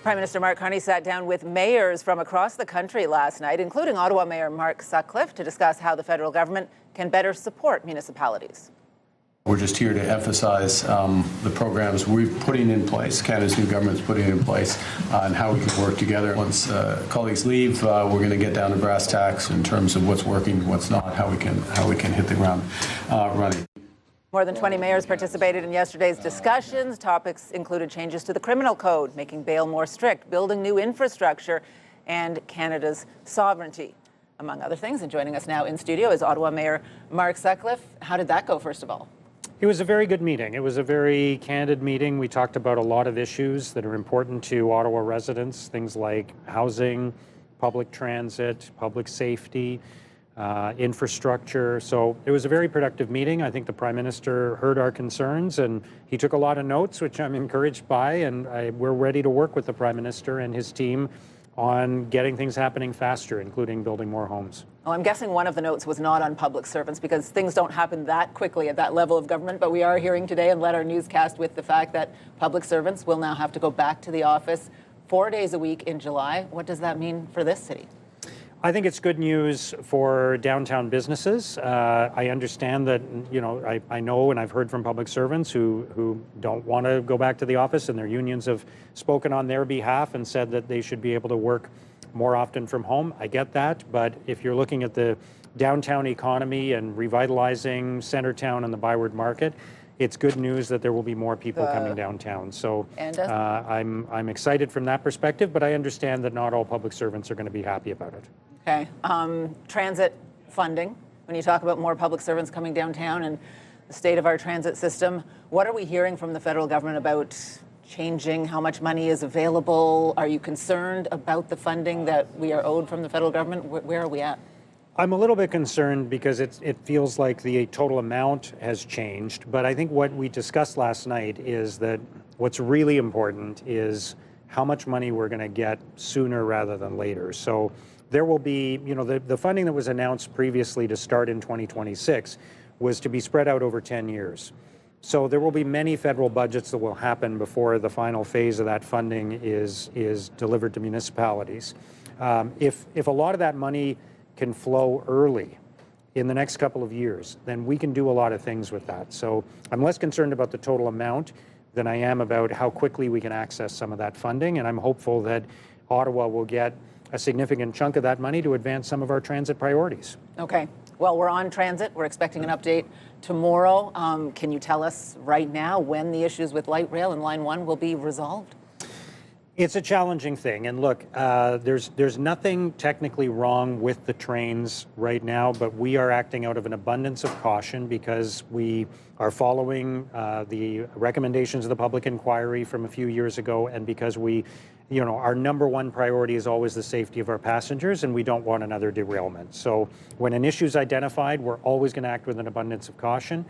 Prime Minister Mark Carney sat down with mayors from across the country last night, including Ottawa Mayor Mark Sutcliffe, to discuss how the federal government can better support municipalities. We're just here to emphasize the programs we're putting in place, Canada's new government's putting in place, and how we can work together. Once colleagues leave, we're going to get down to brass tacks in terms of what's working, what's not, how we can hit the ground running. More than 20 mayors participated in yesterday's discussions. Topics included changes to the criminal code, making bail more strict, building new infrastructure, and Canada's sovereignty, among other things. And joining us now in studio is Ottawa Mayor Mark Sutcliffe. How did that go, first of all? It was a very good meeting. It was a very candid meeting. We talked about a lot of issues that are important to Ottawa residents, things like housing, public transit, public safety, infrastructure. So it was a very productive meeting. I think the Prime Minister heard our concerns and he took a lot of notes, which I'm encouraged by, and we're ready to work with the Prime Minister and his team on getting things happening faster, including building more homes. Well, I'm guessing one of the notes was not on public servants because things don't happen that quickly at that level of government, but we are hearing today and led our newscast with the fact that public servants will now have to go back to the office 4 days a week in July. What does that mean for this city? I think it's good news for downtown businesses. I understand that, I know and I've heard from public servants who don't want to go back to the office, and their unions have spoken on their behalf and said that they should be able to work more often from home. I get that, but if you're looking at the downtown economy and revitalizing Centertown and the Byward Market, it's good news that there will be more people coming downtown. So I'm excited from that perspective, but I understand that not all public servants are going to be happy about it. Okay. Transit funding. When you talk about more public servants coming downtown and the state of our transit system, what are we hearing from the federal government about changing how much money is available? Are you concerned about the funding that we are owed from the federal government? Where are we at? I'm a little bit concerned because it feels like the total amount has changed. But I think what we discussed last night is that what's really important is how much money we're going to get sooner rather than later. So there will be, the funding that was announced previously to start in 2026 was to be spread out over 10 years. So there will be many federal budgets that will happen before the final phase of that funding is delivered to municipalities. If a lot of that money can flow early in the next couple of years, then we can do a lot of things with that. So I'm less concerned about the total amount than I am about how quickly we can access some of that funding, and I'm hopeful that Ottawa will get a significant chunk of that money to advance some of our transit priorities. Okay. Well, we're on transit. We're expecting an update tomorrow. Can you tell us right now when the issues with light rail and Line 1 will be resolved? It's a challenging thing. And look, there's nothing technically wrong with the trains right now, but we are acting out of an abundance of caution because we are following the recommendations of the public inquiry from a few years ago, and because our number one priority is always the safety of our passengers, and we don't want another derailment. So when an issue is identified, we're always going to act with an abundance of caution.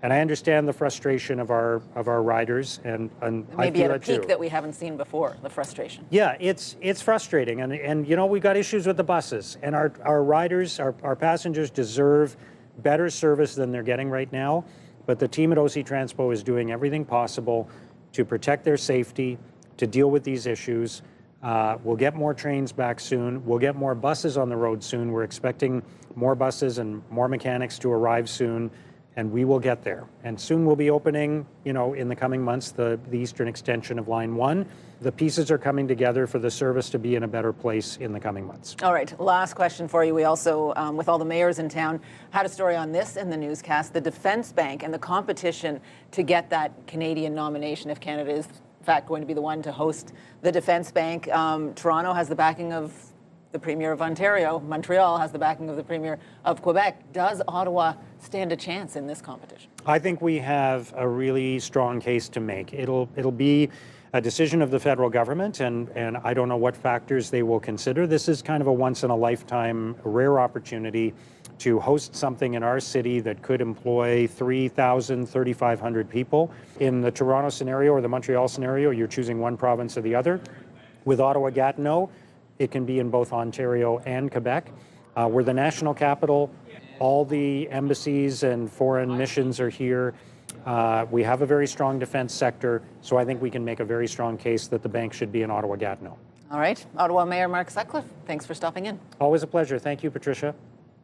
And I understand the frustration of our riders, and maybe I feel at a peak that we haven't seen before, the frustration. Yeah, it's frustrating, and we've got issues with the buses, and our riders, our passengers deserve better service than they're getting right now. But the team at OC Transpo is doing everything possible to protect their safety, to deal with these issues. We'll get more trains back soon. We'll get more buses on the road soon. We're expecting more buses and more mechanics to arrive soon, and we will get there. And soon we'll be opening, in the coming months, the eastern extension of Line 1. The pieces are coming together for the service to be in a better place in the coming months. All right, last question for you. We also, with all the mayors in town, had a story on this in the newscast, the Defence Bank and the competition to get that Canadian nomination if Canada is, in fact, going to be the one to host the Defence Bank. Toronto has the backing of the Premier of Ontario. Montreal has the backing of the Premier of Quebec. Does Ottawa stand a chance in this competition? I think we have a really strong case to make. It'll be a decision of the federal government, and I don't know what factors they will consider. This is kind of a once-in-a-lifetime rare opportunity to host something in our city that could employ 3,000, 3,500 people. In the Toronto scenario or the Montreal scenario, you're choosing one province or the other. With Ottawa-Gatineau, it can be in both Ontario and Quebec. We're the national capital. All the embassies and foreign missions are here. We have a very strong defense sector, so I think we can make a very strong case that the bank should be in Ottawa-Gatineau. All right. Ottawa Mayor Mark Sutcliffe, thanks for stopping in. Always a pleasure. Thank you, Patricia.